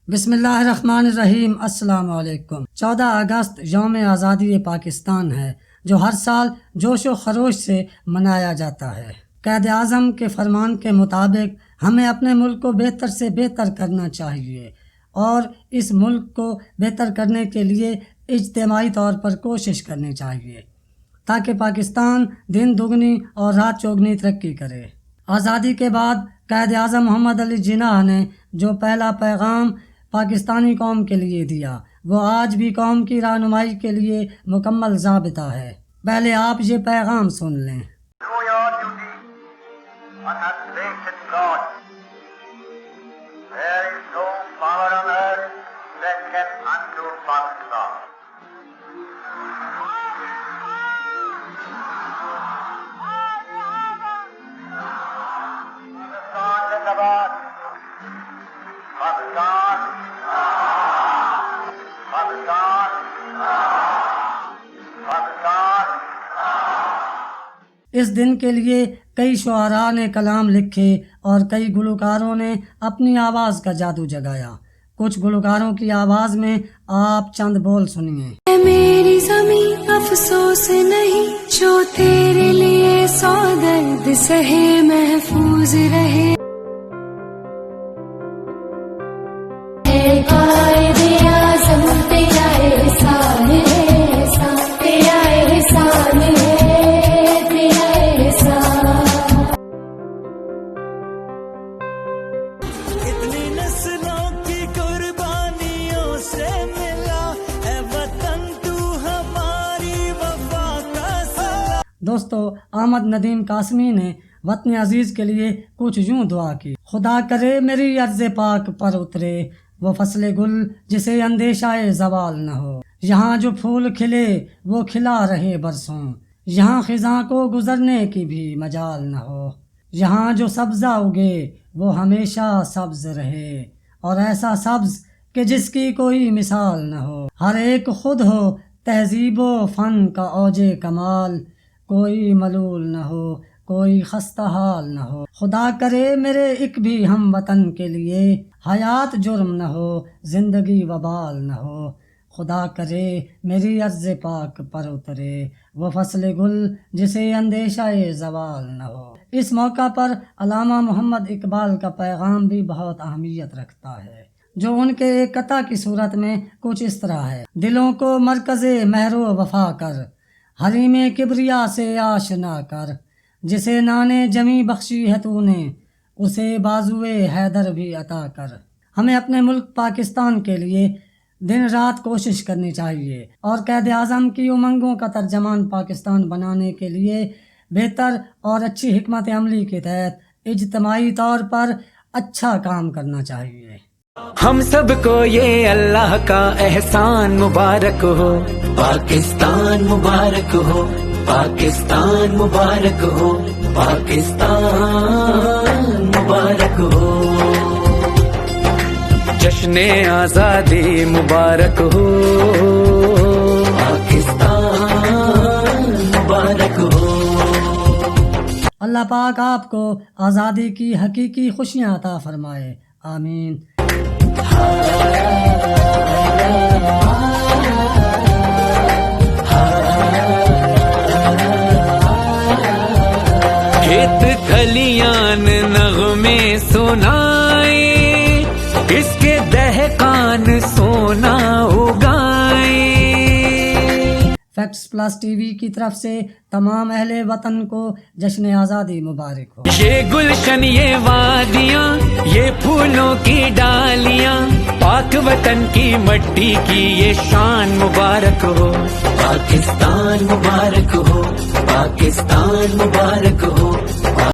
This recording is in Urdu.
بسم اللہ الرحمن الرحیم۔ السلام علیکم۔ 14 اگست یوم آزادی پاکستان ہے جو ہر سال جوش و خروش سے منایا جاتا ہے۔ قائد اعظم کے فرمان کے مطابق ہمیں اپنے ملک کو بہتر سے بہتر کرنا چاہیے اور اس ملک کو بہتر کرنے کے لیے اجتماعی طور پر کوشش کرنی چاہیے تاکہ پاکستان دن دگنی اور رات چوگنی ترقی کرے۔ آزادی کے بعد قائد اعظم محمد علی جناح نے جو پہلا پیغام پاکستانی قوم کے لیے دیا وہ آج بھی قوم کی رہنمائی کے لیے مکمل ضابطہ ہے۔ پہلے آپ یہ پیغام سن لیں۔ اس دن کے لیے کئی شعراء نے کلام لکھے اور کئی گلوکاروں نے اپنی آواز کا جادو جگایا۔ کچھ گلوکاروں کی آواز میں آپ چند بول سنیے۔ اے میری زمین افسوس نہیں جو تیرے لیے سو درد سہے محفوظ رہے۔ اے قائد اعظم تیرا احسان ہے، تیرا احسان ہے۔ دوستو، احمد ندیم قاسمی نے وطن عزیز کے لیے کچھ یوں دعا کی۔ خدا کرے میری عرض پاک پر اترے وہ فصل گل جسے اندیشہ زوال نہ ہو۔ یہاں جو پھول کھلے وہ کھلا رہے برسوں، یہاں خزاں کو گزرنے کی بھی مجال نہ ہو۔ یہاں جو سبزہ اگے وہ ہمیشہ سبز رہے اور ایسا سبز کہ جس کی کوئی مثال نہ ہو۔ ہر ایک خود ہو تہذیب و فن کا اوج کمال، کوئی ملول نہ ہو کوئی خستہ حال نہ ہو۔ خدا کرے میرے ایک بھی ہم وطن کے لیے حیات جرم نہ ہو، زندگی وبال نہ ہو۔ خدا کرے میری عرض پاک پر اترے وہ فصل گل جسے اندیشہ زوال نہ ہو۔ اس موقع پر علامہ محمد اقبال کا پیغام بھی بہت اہمیت رکھتا ہے جو ان کے ایک قطع کی صورت میں کچھ اس طرح ہے۔ دلوں کو مرکز مہر و وفا کر، حریم کبریا سے آشنا کر، جسے نانے جمی بخشی ہے تو نے اسے بازوئے حیدر بھی عطا کر۔ ہمیں اپنے ملک پاکستان کے لیے دن رات کوشش کرنی چاہیے اور قائد اعظم کی امنگوں کا ترجمان پاکستان بنانے کے لیے بہتر اور اچھی حکمت عملی کے تحت اجتماعی طور پر اچھا کام کرنا چاہیے۔ ہم سب کو یہ اللہ کا احسان مبارک ہو، پاکستان مبارک ہو، پاکستان مبارک ہو، پاکستان مبارک ہو۔ جشن آزادی مبارک ہو، پاکستان مبارک ہو۔ اللہ پاک آپ کو آزادی کی حقیقی خوشیاں عطا فرمائے، آمین۔ کھیت کھلیان نغمے سنائے، اس کے دہقان سونا اگائے۔ فیکٹس پلس ٹی وی کی طرف سے تمام اہل وطن کو جشن آزادی مبارک ہو۔ یہ گلشن یہ وادیاں یہ پھولوں کی ڈالیاں، پاک وطن کی مٹی کی یہ شان مبارک ہو۔ پاکستان مبارک ہو، پاکستان مبارک ہو،